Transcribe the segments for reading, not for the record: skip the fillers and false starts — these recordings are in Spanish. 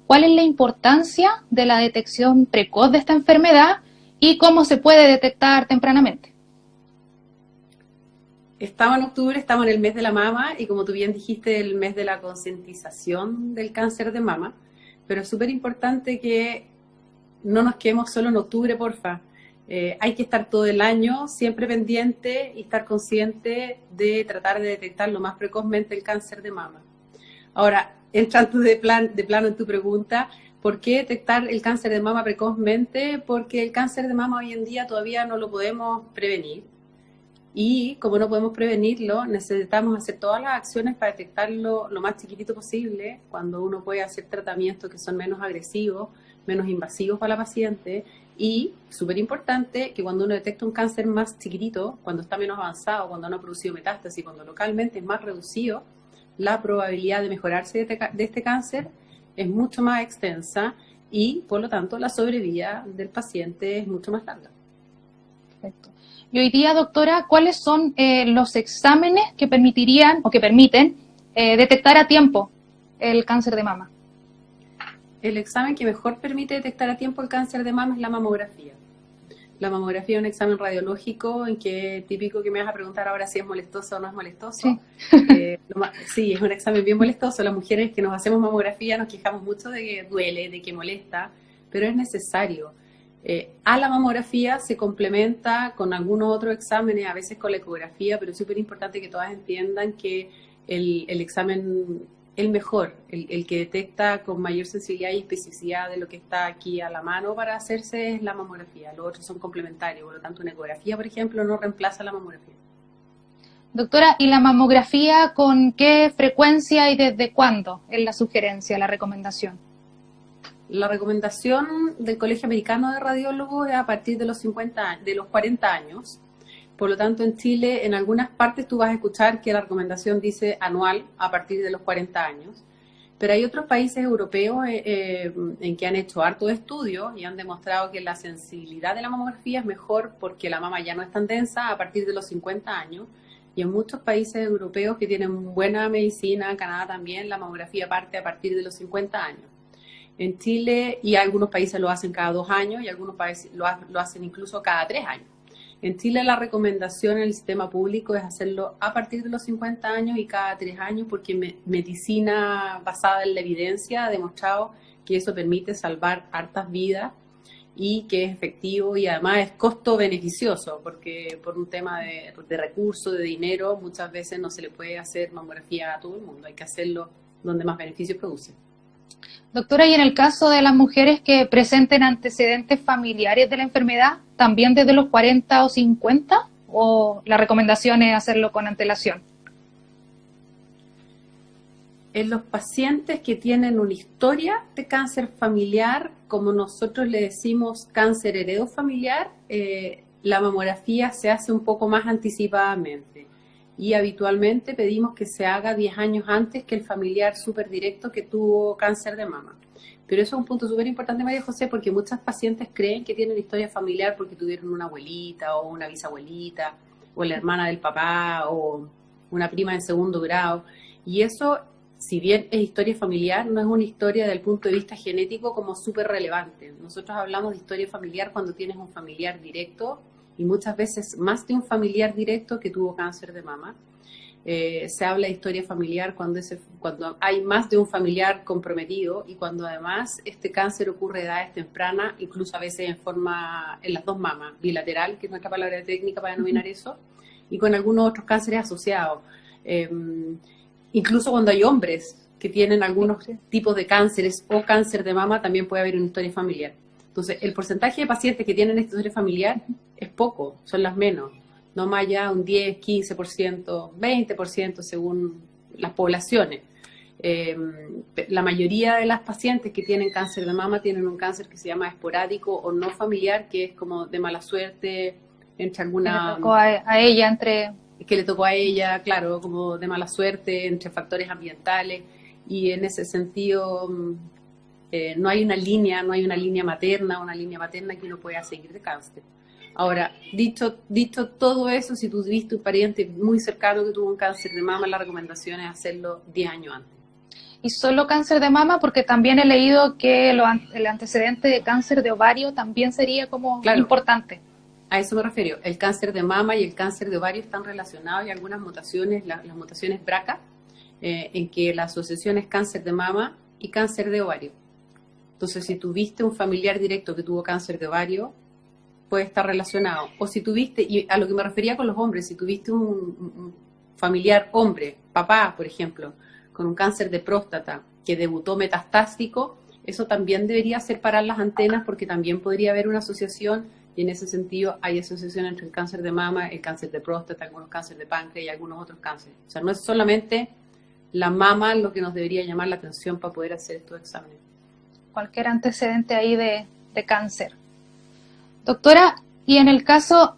¿cuál es la importancia de la detección precoz de esta enfermedad y cómo se puede detectar tempranamente? Estamos en octubre, estamos en el mes de la mama y como tú bien dijiste, el mes de la concientización del cáncer de mama, pero es súper importante que no nos quedemos solo en octubre, porfa. Hay que estar todo el año siempre pendiente y estar consciente de tratar de detectar lo más precozmente el cáncer de mama. Ahora, entrando de plano en tu pregunta, ¿por qué detectar el cáncer de mama precozmente? Porque el cáncer de mama hoy en día todavía no lo podemos prevenir. Y como no podemos prevenirlo, necesitamos hacer todas las acciones para detectarlo lo más chiquitito posible, cuando uno puede hacer tratamientos que son menos agresivos, menos invasivos para la paciente. Y, súper importante, que cuando uno detecta un cáncer más chiquitito, cuando está menos avanzado, cuando no ha producido metástasis, cuando localmente es más reducido, la probabilidad de mejorarse de este cáncer es mucho más extensa y, por lo tanto, la sobrevida del paciente es mucho más larga. Perfecto. Y hoy día, doctora, ¿cuáles son los exámenes que permitirían o que permiten detectar a tiempo el cáncer de mama? El examen que mejor permite detectar a tiempo el cáncer de mama es la mamografía. La mamografía es un examen radiológico en que típico que me vas a preguntar ahora si es molestoso o no es molestoso. Sí. Sí, es un examen bien molestoso. Las mujeres que nos hacemos mamografía nos quejamos mucho de que duele, de que molesta, pero es necesario. A la mamografía se complementa con algunos otros exámenes, a veces con la ecografía, pero es súper importante que todas entiendan que el examen, el mejor, el que detecta con mayor sensibilidad y especificidad de lo que está aquí a la mano para hacerse es la mamografía. Los otros son complementarios, por lo tanto una ecografía, por ejemplo, no reemplaza la mamografía. Doctora, ¿y la mamografía con qué frecuencia y desde cuándo es la sugerencia, la recomendación? La recomendación del Colegio Americano de Radiólogos es a partir de los 40 años. Por lo tanto, en Chile, en algunas partes tú vas a escuchar que la recomendación dice anual a partir de los 40 años. Pero hay otros países europeos en que han hecho hartos estudios y han demostrado que la sensibilidad de la mamografía es mejor porque la mama ya no es tan densa a partir de los 50 años. Y en muchos países europeos que tienen buena medicina, Canadá también, la mamografía parte a partir de los 50 años. En Chile, y algunos países lo hacen cada 2 años y algunos países lo hacen incluso cada 3 años. En Chile la recomendación en el sistema público es hacerlo a partir de los 50 años y cada 3 años porque medicina basada en la evidencia ha demostrado que eso permite salvar hartas vidas y que es efectivo y además es costo beneficioso porque por un tema de recursos, de dinero, muchas veces no se le puede hacer mamografía a todo el mundo, hay que hacerlo donde más beneficios produce. Doctora, y en el caso de las mujeres que presenten antecedentes familiares de la enfermedad, ¿también desde los 40 o 50? ¿O la recomendación es hacerlo con antelación? En los pacientes que tienen una historia de cáncer familiar, como nosotros le decimos cáncer heredofamiliar, la mamografía se hace un poco más anticipadamente. Y habitualmente pedimos que se haga 10 años antes que el familiar súper directo que tuvo cáncer de mama. Pero eso es un punto súper importante, María José, porque muchas pacientes creen que tienen historia familiar porque tuvieron una abuelita o una bisabuelita, o la hermana del papá, o una prima en segundo grado. Y eso, si bien es historia familiar, no es una historia desde el punto de vista genético como súper relevante. Nosotros hablamos de historia familiar cuando tienes un familiar directo, y muchas veces más de un familiar directo que tuvo cáncer de mama. Se habla de historia familiar cuando hay más de un familiar comprometido y cuando además este cáncer ocurre a edades tempranas, incluso a veces en las dos mamas, bilateral, que es nuestra palabra técnica para denominar eso, y con algunos otros cánceres asociados. Incluso cuando hay hombres que tienen algunos tipos de cánceres o cáncer de mama, también puede haber una historia familiar. Entonces, el porcentaje de pacientes que tienen esta historia familiar es poco, son las menos. No más allá un 10, 15%, 20% según las poblaciones. La mayoría de las pacientes que tienen cáncer de mama tienen un cáncer que se llama esporádico o no familiar, que es como de mala suerte entre alguna... Que le tocó a ella entre... Que le tocó a ella, claro, como de mala suerte entre factores ambientales. Y en ese sentido... no hay una línea materna, una línea materna que uno pueda seguir de cáncer. Ahora, dicho todo eso, si tú tuviste un pariente muy cercano que tuvo un cáncer de mama, la recomendación es hacerlo 10 años antes. y solo cáncer de mama? Porque también he leído que el antecedente de cáncer de ovario también sería como importante. A eso me refiero. El cáncer de mama y el cáncer de ovario están relacionados y algunas mutaciones, las mutaciones BRCA, en que la asociación es cáncer de mama y cáncer de ovario. Entonces, si tuviste un familiar directo que tuvo cáncer de ovario, puede estar relacionado. O si tuviste, y a lo que me refería con los hombres, si tuviste un familiar hombre, papá, por ejemplo, con un cáncer de próstata que debutó metastásico, eso también debería hacer parar las antenas porque también podría haber una asociación. Y en ese sentido hay asociación entre el cáncer de mama, el cáncer de próstata, algunos cánceres de páncreas y algunos otros cánceres. O sea, no es solamente la mama lo que nos debería llamar la atención para poder hacer estos exámenes. Cualquier antecedente ahí de cáncer. Doctora, y en el caso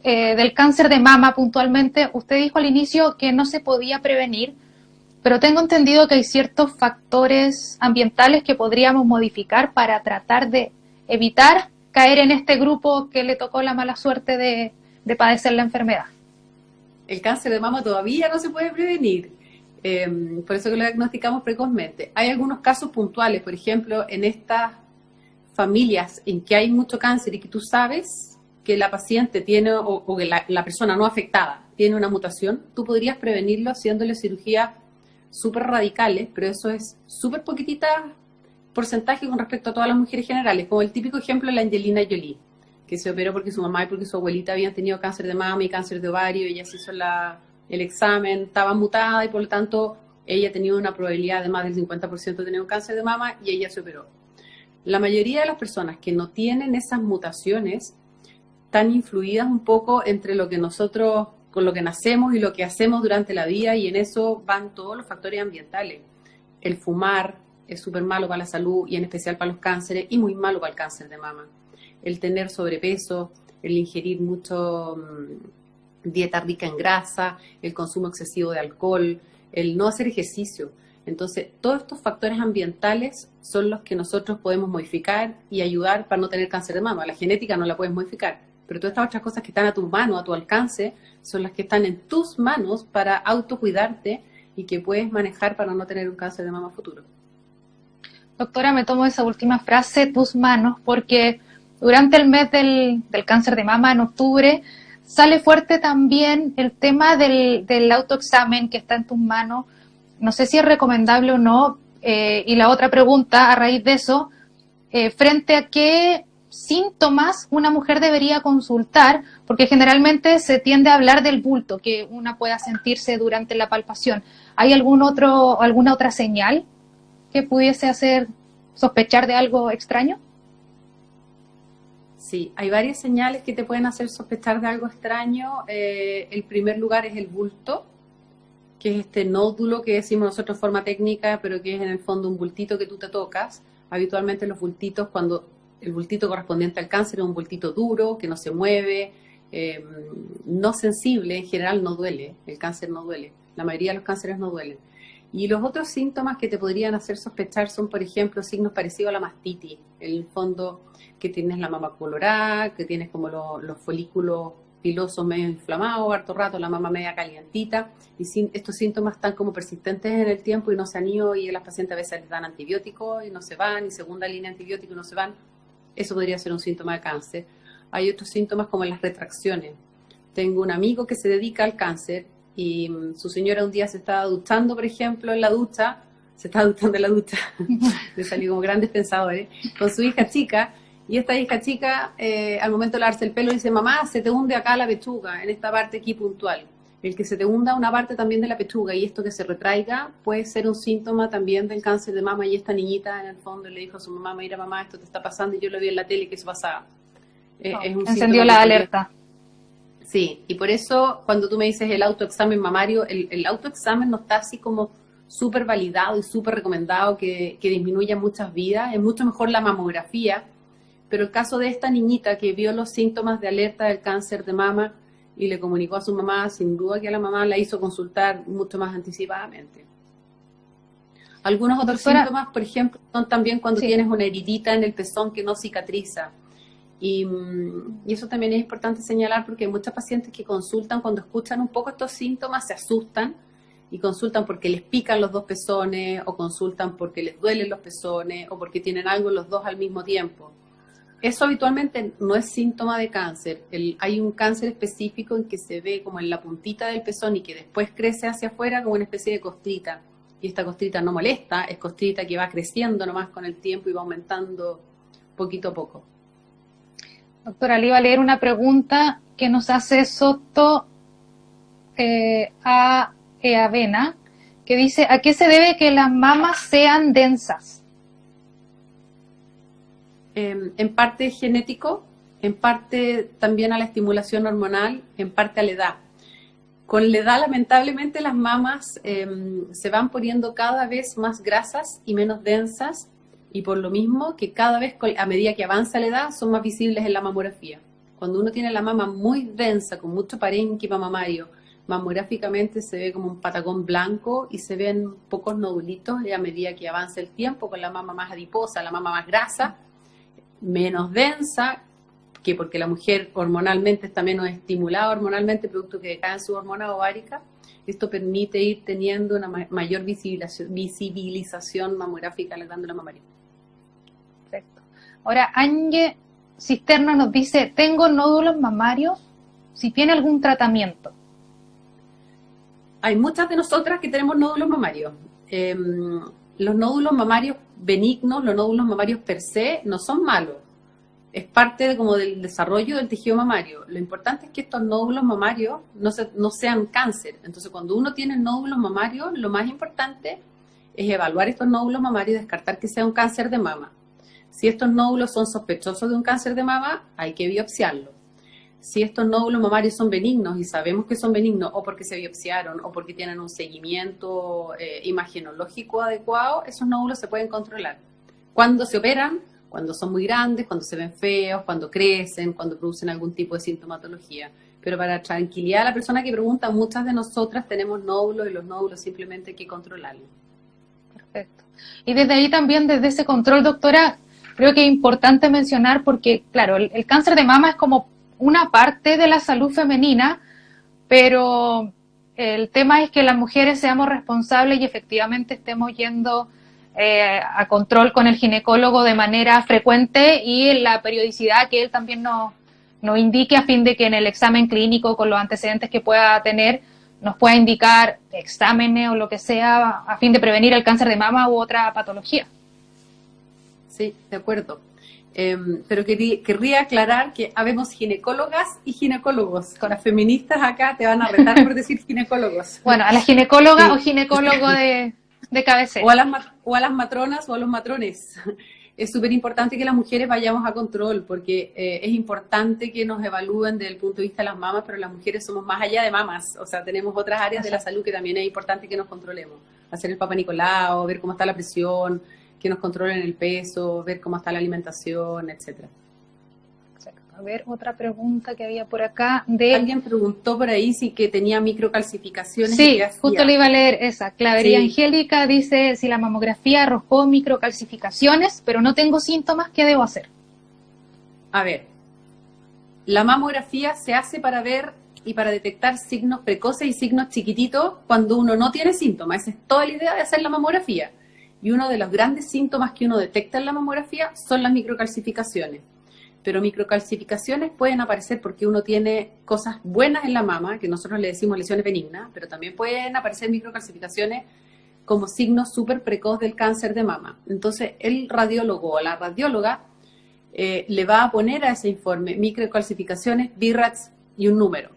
del cáncer de mama puntualmente, usted dijo al inicio que no se podía prevenir, pero tengo entendido que hay ciertos factores ambientales que podríamos modificar para tratar de evitar caer en este grupo que le tocó la mala suerte de padecer la enfermedad. El cáncer de mama todavía no se puede prevenir, por eso que lo diagnosticamos precozmente. Hay algunos casos puntuales, por ejemplo, en estas familias en que hay mucho cáncer y que tú sabes que la paciente tiene, o que la persona no afectada tiene una mutación, tú podrías prevenirlo haciéndole cirugías súper radicales, pero eso es súper poquitita porcentaje con respecto a todas las mujeres generales, como el típico ejemplo de la Angelina Jolie, que se operó porque su mamá y porque su abuelita habían tenido cáncer de mama y cáncer de ovario, ella se hizo el examen, estaba mutada y por lo tanto ella tenía una probabilidad de más del 50% de tener un cáncer de mama y ella se operó. La mayoría de las personas que no tienen esas mutaciones están influidas un poco entre lo que nosotros, con lo que nacemos y lo que hacemos durante la vida, y en eso van todos los factores ambientales. El fumar es súper malo para la salud y en especial para los cánceres y muy malo para el cáncer de mama. El tener sobrepeso, el ingerir mucho dieta rica en grasa, el consumo excesivo de alcohol, el no hacer ejercicio. Entonces, todos estos factores ambientales son los que nosotros podemos modificar y ayudar para no tener cáncer de mama. La genética no la puedes modificar, pero todas estas otras cosas que están a tu mano, a tu alcance, son las que están en tus manos para autocuidarte y que puedes manejar para no tener un cáncer de mama futuro. Doctora, me tomo esa última frase, tus manos, porque durante el mes del cáncer de mama, en octubre, sale fuerte también el tema del autoexamen que está en tus manos. No sé si es recomendable o no. Y la otra pregunta, a raíz de eso, frente a qué síntomas una mujer debería consultar, porque generalmente se tiende a hablar del bulto que una pueda sentirse durante la palpación. ¿Hay alguna otra señal que pudiese hacer sospechar de algo extraño? Sí, hay varias señales que te pueden hacer sospechar de algo extraño. El primer lugar es el bulto, que es este nódulo que decimos nosotros de forma técnica, pero que es en el fondo un bultito que tú te tocas. Habitualmente los bultitos, cuando el bultito correspondiente al cáncer es un bultito duro, que no se mueve, no sensible, en general no duele, el cáncer no duele, la mayoría de los cánceres no duelen. Y los otros síntomas que te podrían hacer sospechar son, por ejemplo, signos parecidos a la mastitis, en el fondo que tienes la mama colorada, que tienes como los folículos pilosos medio inflamados, harto rato, la mama media calientita, y estos síntomas están como persistentes en el tiempo y no se han ido, y a las pacientes a veces les dan antibióticos y no se van, y segunda línea de antibióticos y no se van. Eso podría ser un síntoma de cáncer. Hay otros síntomas como las retracciones. Tengo un amigo que se dedica al cáncer y su señora un día se estaba duchando, por ejemplo, en la ducha, se estaba duchando en la ducha, le salió como grandes pensadores, con su hija chica, y esta hija chica, al momento de lavarse el pelo, dice: mamá, se te hunde acá la pechuga, en esta parte aquí puntual. El que se te hunda una parte también de la pechuga y esto que se retraiga puede ser un síntoma también del cáncer de mama, y esta niñita en el fondo le dijo a su mamá: mira mamá, esto te está pasando, y yo lo vi en la tele que eso pasaba. Es un encendió la alerta. Sí, y por eso cuando tú me dices el autoexamen mamario, el autoexamen no está así como súper validado y súper recomendado que disminuya muchas vidas. Es mucho mejor la mamografía, pero el caso de esta niñita que vio los síntomas de alerta del cáncer de mama y le comunicó a su mamá, sin duda que a la mamá la hizo consultar mucho más anticipadamente. Algunos otros síntomas, por ejemplo, son también cuando tienes una heridita en el pezón que no cicatriza. Y eso también es importante señalar, porque hay muchas pacientes que consultan cuando escuchan un poco estos síntomas, se asustan y consultan porque les pican los dos pezones, o consultan porque les duelen los pezones, o porque tienen algo los dos al mismo tiempo. Eso habitualmente no es síntoma de cáncer. Hay un cáncer específico en que se ve como en la puntita del pezón y que después crece hacia afuera como una especie de costrita. Y esta costrita no molesta, es costrita que va creciendo nomás con el tiempo y va aumentando poquito a poco. Doctora, le iba a leer una pregunta que nos hace Soto a Avena, que dice, ¿a qué se debe que las mamas sean densas? En parte genético, en parte también a la estimulación hormonal, en parte a la edad. Con la edad, lamentablemente, las mamas se van poniendo cada vez más grasas y menos densas, y por lo mismo que cada vez, a medida que avanza la edad, son más visibles en la mamografía. Cuando uno tiene la mama muy densa, con mucho parénquima mamario, mamográficamente se ve como un patacón blanco y se ven pocos nodulitos, y a medida que avanza el tiempo, con la mama más adiposa, la mama más grasa, menos densa, que porque la mujer hormonalmente está menos estimulada hormonalmente, producto que decaen su hormona ovárica, esto permite ir teniendo una mayor visibilización mamográfica de la glándula mamaria. Perfecto. Ahora, Ángel Cisterna nos dice, tengo nódulos mamarios, si tiene algún tratamiento. Hay muchas de nosotras que tenemos nódulos mamarios. Los nódulos mamarios benignos, los nódulos mamarios per se, no son malos. Es parte como del desarrollo del tejido mamario. Lo importante es que estos nódulos mamarios no sean cáncer. Entonces, cuando uno tiene nódulos mamarios, lo más importante es evaluar estos nódulos mamarios y descartar que sea un cáncer de mama. Si estos nódulos son sospechosos de un cáncer de mama, hay que biopsiarlos. Si estos nódulos mamarios son benignos y sabemos que son benignos o porque se biopsiaron o porque tienen un seguimiento imagenológico adecuado, esos nódulos se pueden controlar. Cuando se operan, cuando son muy grandes, cuando se ven feos, cuando crecen, cuando producen algún tipo de sintomatología. Pero para tranquilidad a la persona que pregunta, muchas de nosotras tenemos nódulos y los nódulos simplemente hay que controlarlos. Perfecto. Y desde ahí también, desde ese control, doctora, creo que es importante mencionar porque, claro, el cáncer de mama es como una parte de la salud femenina, pero el tema es que las mujeres seamos responsables y efectivamente estemos yendo a control con el ginecólogo de manera frecuente y en la periodicidad que él también nos indique, a fin de que en el examen clínico, con los antecedentes que pueda tener, nos pueda indicar exámenes o lo que sea a fin de prevenir el cáncer de mama u otra patología. Sí, de acuerdo. Pero querría aclarar que habemos ginecólogas y ginecólogos. Con las feministas acá te van a retar por decir ginecólogos. Bueno, a la ginecóloga sí. O ginecólogo de cabecera. O a las matronas o a los matrones. Es súper importante que las mujeres vayamos a control, porque es importante que nos evalúen desde el punto de vista de las mamas, pero las mujeres somos más allá de mamas. O sea, tenemos otras áreas de la salud que también es importante que nos controlemos. Hacer el Papa Nicolau, ver cómo está la presión, que nos controlen el peso, ver cómo está la alimentación, etcétera. A ver, otra pregunta que había por acá. Alguien preguntó por ahí si que tenía microcalcificaciones. Sí, justo le iba a leer esa. Clavería sí. Angélica dice, si la mamografía arrojó microcalcificaciones, pero no tengo síntomas, ¿qué debo hacer? A ver, la mamografía se hace para ver y para detectar signos precoces y signos chiquititos cuando uno no tiene síntomas. Esa es toda la idea de hacer la mamografía. Y uno de los grandes síntomas que uno detecta en la mamografía son las microcalcificaciones. Pero microcalcificaciones pueden aparecer porque uno tiene cosas buenas en la mama, que nosotros le decimos lesiones benignas, pero también pueden aparecer microcalcificaciones como signo súper precoz del cáncer de mama. Entonces, el radiólogo o la radióloga le va a poner a ese informe microcalcificaciones, BIRATS y un número.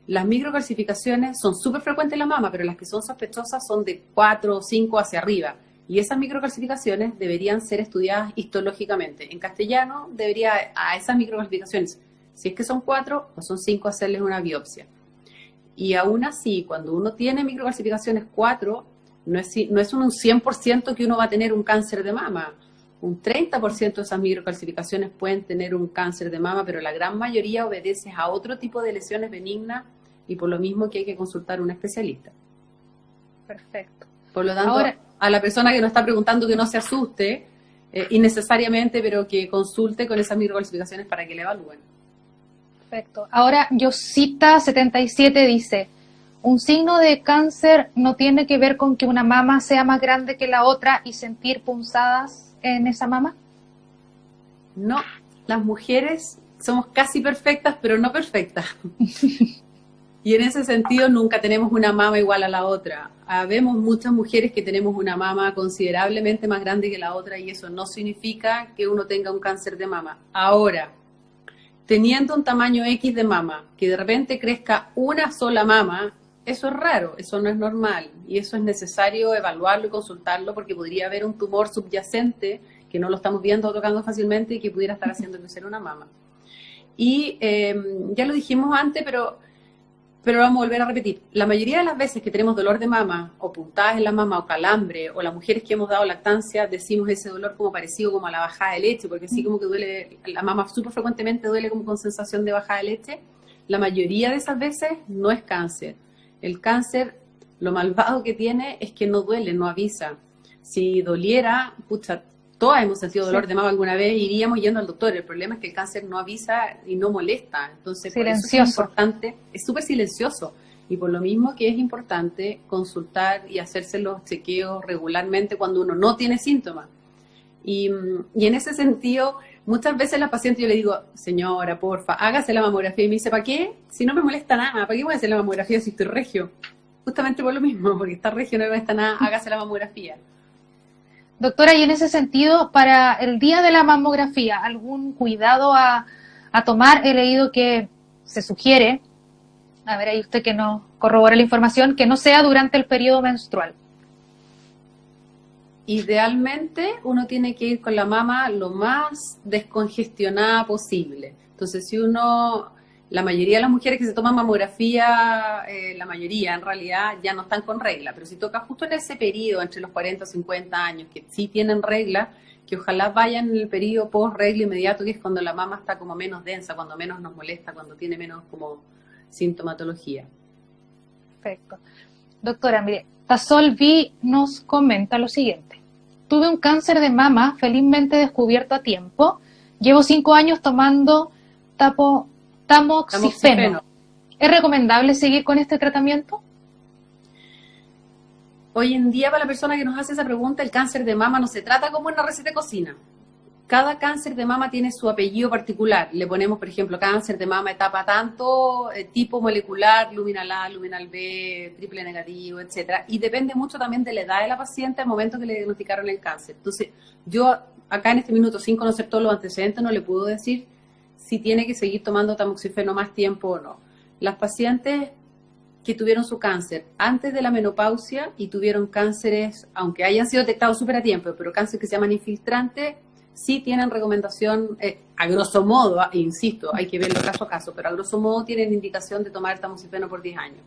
Las microcalcificaciones son súper frecuentes en la mama, pero las que son sospechosas son de 4 o 5 hacia arriba. Y esas microcalcificaciones deberían ser estudiadas histológicamente. En castellano debería a esas microcalcificaciones, si es que son 4 o son 5, hacerles una biopsia. Y aún así, cuando uno tiene microcalcificaciones 4, no es un 100% que uno va a tener un cáncer de mama. Un 30% de esas microcalcificaciones pueden tener un cáncer de mama, pero la gran mayoría obedece a otro tipo de lesiones benignas y por lo mismo que hay que consultar a un especialista. Perfecto. Por lo tanto, ahora, a la persona que nos está preguntando que no se asuste innecesariamente, pero que consulte con esas microcalcificaciones para que le evalúen. Perfecto. Ahora, Yosita77 dice, un signo de cáncer no tiene que ver con que una mama sea más grande que la otra y sentir punzadas en esa mama? No, las mujeres somos casi perfectas, pero no perfectas. Y en ese sentido nunca tenemos una mama igual a la otra. Vemos muchas mujeres que tenemos una mama considerablemente más grande que la otra y eso no significa que uno tenga un cáncer de mama. Ahora, teniendo un tamaño X de mama, que de repente crezca una sola mama, eso es raro, eso no es normal y eso es necesario evaluarlo y consultarlo porque podría haber un tumor subyacente que no lo estamos viendo o tocando fácilmente y que pudiera estar haciendo crecer una mama. Y ya lo dijimos antes, pero lo vamos a volver a repetir. La mayoría de las veces que tenemos dolor de mama, o puntadas en la mama, o calambre, o las mujeres que hemos dado lactancia, decimos ese dolor como parecido como a la bajada de leche, porque así como que duele, la mama súper frecuentemente duele como con sensación de bajada de leche. La mayoría de esas veces no es cáncer. El cáncer, lo malvado que tiene es que no duele, no avisa. Si doliera, pucha, todas hemos sentido dolor de mama alguna vez, iríamos yendo al doctor. El problema es que el cáncer no avisa y no molesta. Entonces, por eso es importante, es súper silencioso. Y por lo mismo que es importante consultar y hacerse los chequeos regularmente cuando uno no tiene síntomas. Y en ese sentido, muchas veces la paciente yo le digo, señora, porfa, hágase la mamografía. Y me dice, ¿para qué? Si no me molesta nada, ¿para qué voy a hacer la mamografía si estoy regio? Justamente por lo mismo, porque está regio, no me molesta nada, hágase la mamografía. Doctora, y en ese sentido, para el día de la mamografía, ¿algún cuidado a tomar? He leído que se sugiere, a ver ahí usted que nos corrobora la información, que no sea durante el periodo menstrual. Idealmente uno tiene que ir con la mama lo más descongestionada posible. Entonces si la mayoría de las mujeres que se toman mamografía, la mayoría en realidad ya no están con regla, pero si toca justo en ese periodo entre los 40 y 50 años, que sí tienen regla, que ojalá vayan en el periodo post-regla inmediato, que es cuando la mama está como menos densa, cuando menos nos molesta, cuando tiene menos como sintomatología. Perfecto. Doctora, mire, Tasol V nos comenta lo siguiente. Tuve un cáncer de mama felizmente descubierto a tiempo. Llevo 5 años tomando tamoxifeno. ¿Es recomendable seguir con este tratamiento? Hoy en día, para la persona que nos hace esa pregunta, el cáncer de mama no se trata como una receta de cocina. Cada cáncer de mama tiene su apellido particular. Le ponemos, por ejemplo, cáncer de mama etapa tanto, tipo molecular, luminal A, luminal B, triple negativo, etcétera. Y depende mucho también de la edad de la paciente al momento que le diagnosticaron el cáncer. Entonces, yo acá en este minuto, sin conocer todos los antecedentes, no le puedo decir si tiene que seguir tomando tamoxifeno más tiempo o no. Las pacientes que tuvieron su cáncer antes de la menopausia y tuvieron cánceres, aunque hayan sido detectados súper a tiempo, pero cáncer que se llaman infiltrantes, sí tienen recomendación, a grosso modo, insisto, hay que verlo caso a caso, pero a grosso modo tienen indicación de tomar tamoxifeno por 10 años.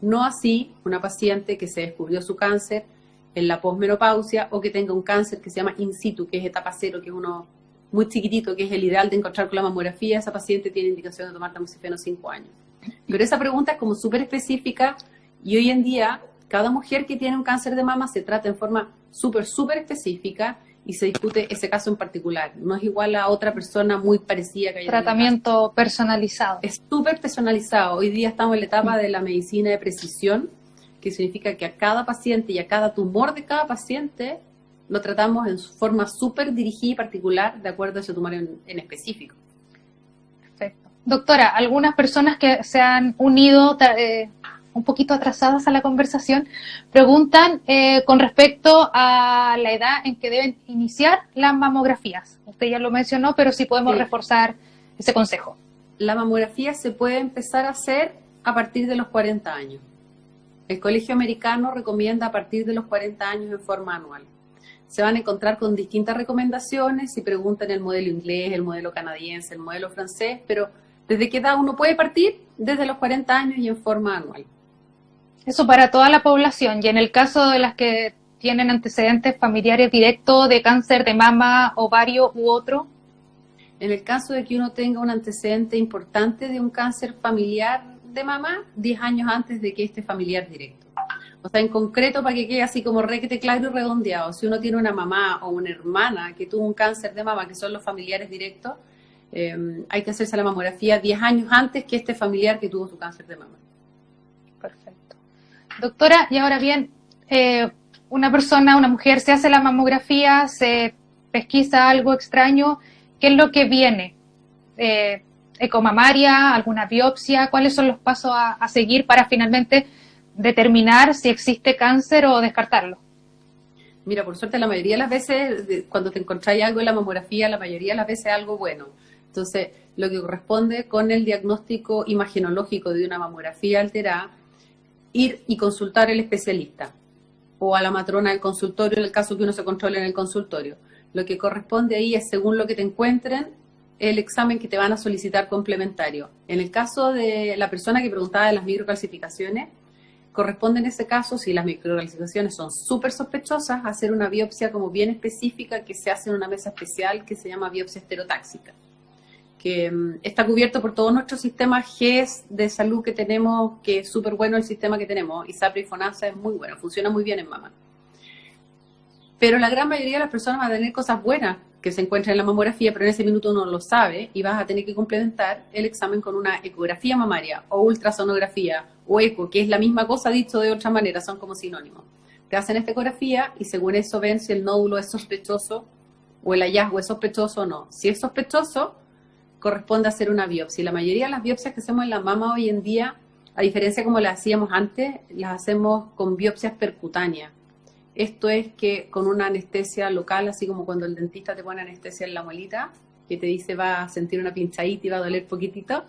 No así una paciente que se descubrió su cáncer en la posmenopausia o que tenga un cáncer que se llama in situ, que es etapa 0, que es uno muy chiquitito, que es el ideal de encontrar con la mamografía. Esa paciente tiene indicación de tomar tamoxifeno 5 años. Pero esa pregunta es como súper específica y hoy en día cada mujer que tiene un cáncer de mama se trata en forma súper específica y se discute ese caso en particular. No es igual a otra persona muy parecida que haya tratamiento personalizado. Es súper personalizado. Hoy día estamos en la etapa de la medicina de precisión, que significa que a cada paciente y a cada tumor de cada paciente lo tratamos en forma súper dirigida y particular de acuerdo a ese tumor en específico. Perfecto. Doctora, algunas personas que se han unido un poquito atrasadas a la conversación preguntan con respecto a la edad en que deben iniciar las mamografías. Usted ya lo mencionó, pero sí podemos reforzar ese consejo. La mamografía se puede empezar a hacer a partir de los 40 años. El Colegio Americano recomienda a partir de los 40 años en forma anual. Se van a encontrar con distintas recomendaciones si preguntan el modelo inglés, el modelo canadiense, el modelo francés, pero ¿desde qué edad uno puede partir? Desde los 40 años y en forma anual. Eso para toda la población. Y en el caso de las que tienen antecedentes familiares directos de cáncer de mama, ovario u otro. En el caso de que uno tenga un antecedente importante de un cáncer familiar de mama, 10 años antes de que este familiar directo. O sea, en concreto, para que quede así como requete claro y redondeado, si uno tiene una mamá o una hermana que tuvo un cáncer de mama, que son los familiares directos, hay que hacerse la mamografía 10 años antes que este familiar que tuvo su cáncer de mama. Perfecto. Doctora, y ahora bien, una persona, una mujer, se hace la mamografía, se pesquisa algo extraño, ¿qué es lo que viene? ¿Ecomamaria, alguna biopsia? ¿Cuáles son los pasos a seguir para finalmente determinar si existe cáncer o descartarlo? Mira, por suerte la mayoría de las veces, cuando te encontráis algo en la mamografía, la mayoría de las veces es algo bueno. Entonces, lo que corresponde con el diagnóstico imagenológico de una mamografía alterada, ir y consultar al especialista o a la matrona del consultorio, en el caso que uno se controle en el consultorio. Lo que corresponde ahí es, según lo que te encuentren, el examen que te van a solicitar complementario. En el caso de la persona que preguntaba de las microcalcificaciones, corresponde en ese caso, si las microcalcificaciones son súper sospechosas, hacer una biopsia como bien específica que se hace en una mesa especial que se llama biopsia estereotáxica, que está cubierto por todo nuestro sistema GES de salud que tenemos, que es súper bueno el sistema que tenemos, ISAPRE y FONASA es muy bueno, funciona muy bien en mama. Pero la gran mayoría de las personas van a tener cosas buenas que se encuentran en la mamografía, pero en ese minuto uno no lo sabe y vas a tener que complementar el examen con una ecografía mamaria o ultrasonografía o eco, que es la misma cosa dicho de otra manera, son como sinónimos. Te hacen esta ecografía y según eso ven si el nódulo es sospechoso o el hallazgo es sospechoso o no. Si es sospechoso, corresponde hacer una biopsia. Y la mayoría de las biopsias que hacemos en la mama hoy en día, a diferencia como las hacíamos antes, las hacemos con biopsias percutáneas. Esto es que con una anestesia local, así como cuando el dentista te pone anestesia en la muelita, que te dice va a sentir una pinchadita y va a doler poquitito,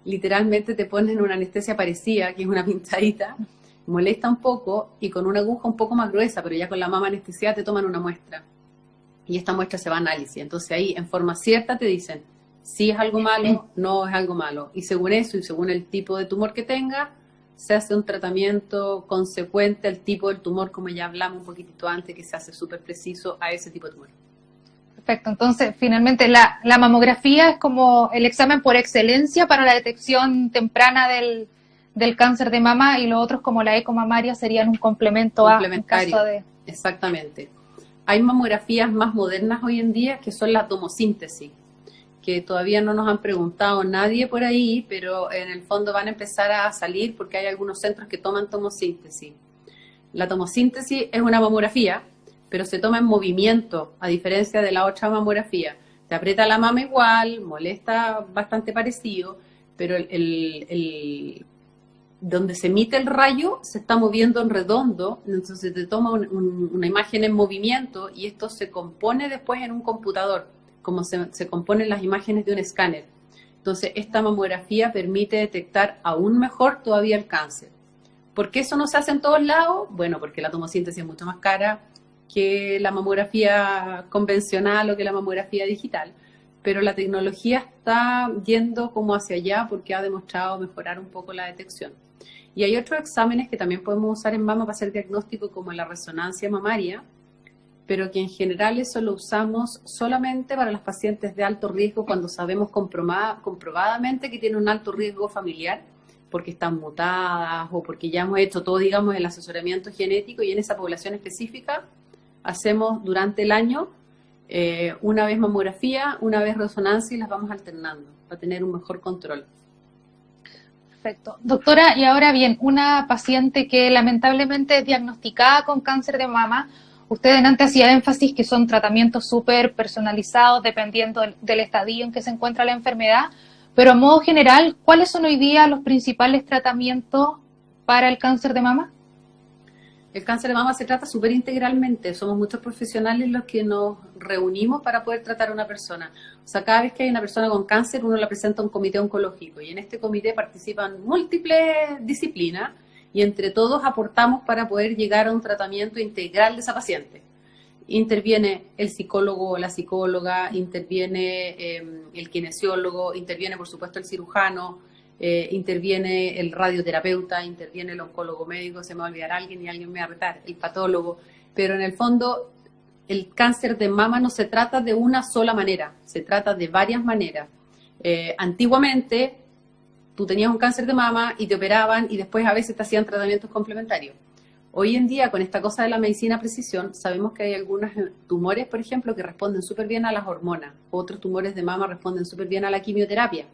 literalmente te ponen una anestesia parecida, que es una pinchadita, molesta un poco y con una aguja un poco más gruesa, pero ya con la mama anestesiada te toman una muestra. Y esta muestra se va a análisis. Entonces ahí en forma cierta te dicen si es algo malo, no es algo malo. Y según eso y según el tipo de tumor que tenga, se hace un tratamiento consecuente al tipo del tumor, como ya hablamos un poquitito antes, que se hace súper preciso a ese tipo de tumor. Perfecto, entonces finalmente la mamografía es como el examen por excelencia para la detección temprana del cáncer de mama y los otros como la ecomamaria serían un complemento en caso de... Exactamente. Hay mamografías más modernas hoy en día que son la tomosíntesis, que todavía no nos han preguntado nadie por ahí, pero en el fondo van a empezar a salir porque hay algunos centros que toman tomosíntesis. La tomosíntesis es una mamografía, pero se toma en movimiento, a diferencia de la otra mamografía. Te aprieta la mama igual, molesta bastante parecido, pero donde se emite el rayo se está moviendo en redondo, entonces te toma una imagen en movimiento y esto se compone después en un computador, como se componen las imágenes de un escáner. Entonces, esta mamografía permite detectar aún mejor todavía el cáncer. ¿Por qué eso no se hace en todos lados? Bueno, porque la tomosíntesis es mucho más cara que la mamografía convencional o que la mamografía digital, pero la tecnología está yendo como hacia allá porque ha demostrado mejorar un poco la detección. Y hay otros exámenes que también podemos usar en mama para hacer diagnóstico, como la resonancia mamaria, pero que en general eso lo usamos solamente para las pacientes de alto riesgo cuando sabemos comprobadamente que tienen un alto riesgo familiar, porque están mutadas o porque ya hemos hecho todo, digamos, el asesoramiento genético, y en esa población específica hacemos durante el año una vez mamografía, una vez resonancia y las vamos alternando para tener un mejor control. Perfecto. Doctora, y ahora bien, una paciente que lamentablemente es diagnosticada con cáncer de mama, usted antes hacía énfasis que son tratamientos súper personalizados dependiendo del estadio en que se encuentra la enfermedad, pero a modo general, ¿cuáles son hoy día los principales tratamientos para el cáncer de mama? El cáncer de mama se trata súper integralmente. Somos muchos profesionales los que nos reunimos para poder tratar a una persona. O sea, cada vez que hay una persona con cáncer, uno la presenta a un comité oncológico y en este comité participan múltiples disciplinas y entre todos aportamos para poder llegar a un tratamiento integral de esa paciente. Interviene el psicólogo o la psicóloga, interviene el kinesiólogo, interviene por supuesto el cirujano, interviene el radioterapeuta, interviene el oncólogo médico, se me va a olvidar alguien y alguien me va a retar, el patólogo, pero en el fondo el cáncer de mama no se trata de una sola manera, se trata de varias maneras. Antiguamente tú tenías un cáncer de mama y te operaban y después a veces te hacían tratamientos complementarios. Hoy en día, con esta cosa de la medicina precisión, sabemos que hay algunos tumores, por ejemplo, que responden súper bien a las hormonas, otros tumores de mama responden súper bien a la quimioterapia.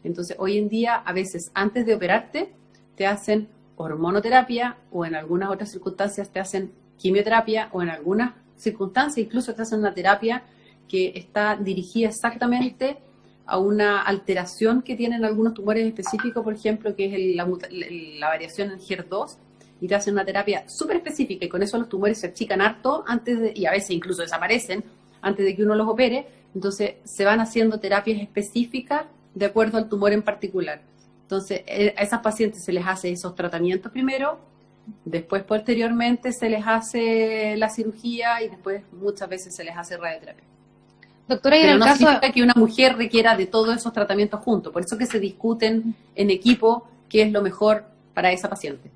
Entonces, hoy en día, a veces, antes de operarte, te hacen hormonoterapia, o en algunas otras circunstancias te hacen quimioterapia, o en algunas circunstancias incluso te hacen una terapia que está dirigida exactamente a una alteración que tienen algunos tumores específicos, por ejemplo, que es la variación en HER2, y te hacen una terapia súper específica, y con eso los tumores se achican harto y a veces incluso desaparecen antes de que uno los opere. Entonces se van haciendo terapias específicas de acuerdo al tumor en particular. Entonces a esas pacientes se les hace esos tratamientos primero, después posteriormente se les hace la cirugía, y después muchas veces se les hace radioterapia. Doctora, y en Pero el no caso significa que una mujer requiera de todos esos tratamientos juntos. Por eso que se discuten en equipo qué es lo mejor para esa paciente.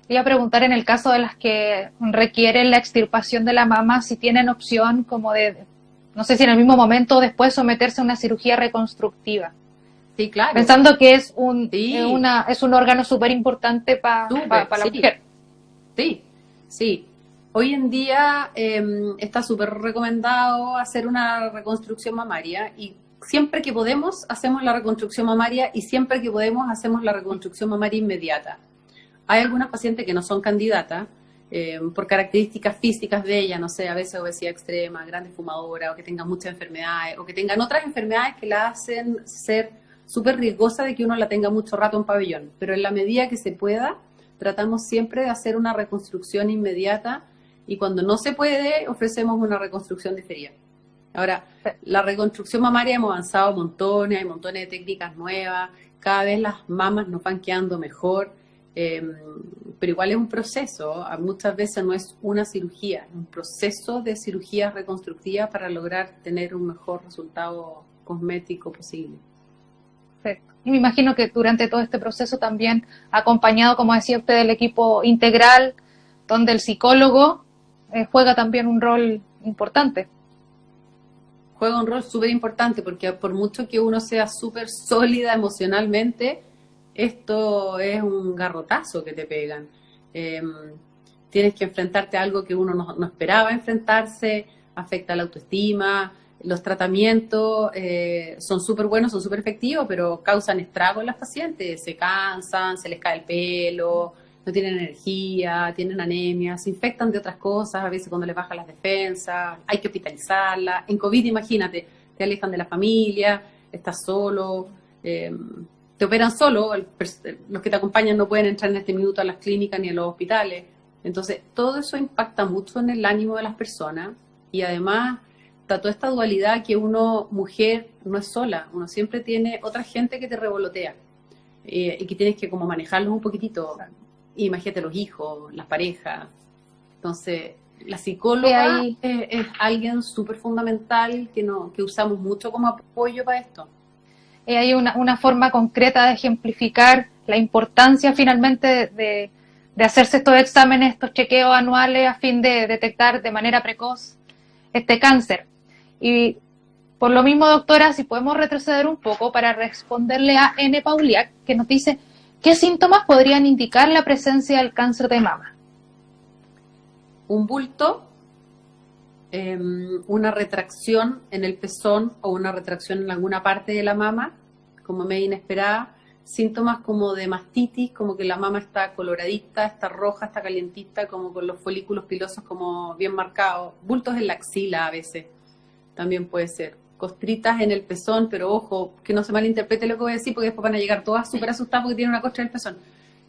iba a preguntar, en el caso de las que requieren la extirpación de la mama, si tienen opción como de, no sé si en el mismo momento o después, someterse a una cirugía reconstructiva. Sí, claro. Pensando que es un órgano súper importante para la mujer. Sí, sí. Hoy en día está súper recomendado hacer una reconstrucción mamaria, y siempre que podemos hacemos la reconstrucción mamaria, y siempre que podemos hacemos la reconstrucción mamaria inmediata. Hay algunas pacientes que no son candidatas por características físicas de ellas, no sé, a veces obesidad extrema, grandes fumadoras, o que tengan muchas enfermedades, o que tengan otras enfermedades que la hacen ser súper riesgosa de que uno la tenga mucho rato en pabellón. Pero en la medida que se pueda, tratamos siempre de hacer una reconstrucción inmediata, y cuando no se puede, ofrecemos una reconstrucción diferida. Ahora, la reconstrucción mamaria hemos avanzado montones, hay montones de técnicas nuevas, cada vez las mamas nos van quedando mejor, pero igual es un proceso. Muchas veces no es una cirugía, es un proceso de cirugía reconstructiva para lograr tener un mejor resultado cosmético posible. Perfecto. Y me imagino que durante todo este proceso también acompañado, como decía usted, del equipo integral, donde el psicólogo juega también un rol importante. Juega un rol súper importante, porque por mucho que uno sea súper sólida emocionalmente, esto es un garrotazo que te pegan. Tienes que enfrentarte a algo que uno no esperaba enfrentarse, afecta la autoestima. Los tratamientos son súper buenos, son súper efectivos, pero causan estragos en las pacientes. Se cansan, se les cae el pelo, no tienen energía, tienen anemia, se infectan de otras cosas, a veces cuando les bajan las defensas, hay que hospitalizarla. En COVID, imagínate, te alejan de la familia, estás solo, te operan solo, los que te acompañan no pueden entrar en este minuto a las clínicas ni a los hospitales. Entonces, todo eso impacta mucho en el ánimo de las personas, y además está toda esta dualidad que uno, mujer, no es sola, uno siempre tiene otra gente que te revolotea, y que tienes que como manejarlos un poquitito. Imagínate los hijos, las parejas. Entonces, la psicóloga es alguien súper fundamental que usamos mucho como apoyo para esto. Hay una forma concreta de ejemplificar la importancia finalmente de hacerse estos exámenes, estos chequeos anuales a fin de detectar de manera precoz este cáncer. Y por lo mismo, doctora, si podemos retroceder un poco para responderle a N. Pauliak, que nos dice: ¿qué síntomas podrían indicar la presencia del cáncer de mama? Un bulto, una retracción en el pezón o una retracción en alguna parte de la mama, como medio inesperada, síntomas como de mastitis, como que la mama está coloradita, está roja, está calientita, como con los folículos pilosos como bien marcados, bultos en la axila a veces, también puede ser. Costritas en el pezón, pero ojo, que no se malinterprete lo que voy a decir, porque después van a llegar todas súper asustadas porque tienen una costra en el pezón.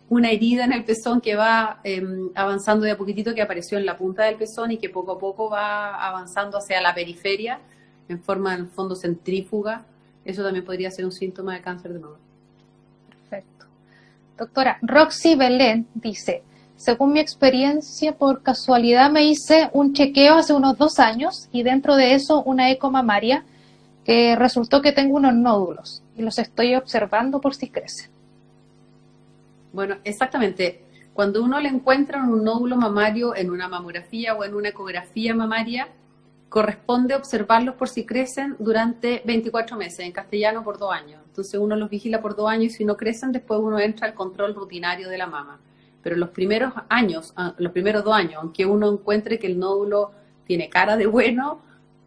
Una herida en el pezón que va avanzando de a poquitito, que apareció en la punta del pezón y que poco a poco va avanzando hacia la periferia en forma, en el fondo, centrífuga. Eso también podría ser un síntoma de cáncer de mama. Perfecto. Doctora, Roxy Belén dice: según mi experiencia, por casualidad me hice un chequeo hace unos 2 años y dentro de eso una eco mamaria, que resultó que tengo unos nódulos y los estoy observando por si crecen. Bueno, exactamente. Cuando uno le encuentra un nódulo mamario en una mamografía o en una ecografía mamaria, corresponde observarlos por si crecen durante 24 meses, en castellano por 2 años. Entonces uno los vigila por 2 años, y si no crecen, después uno entra al control rutinario de la mama. Pero los primeros 2 años, aunque uno encuentre que el nódulo tiene cara de bueno,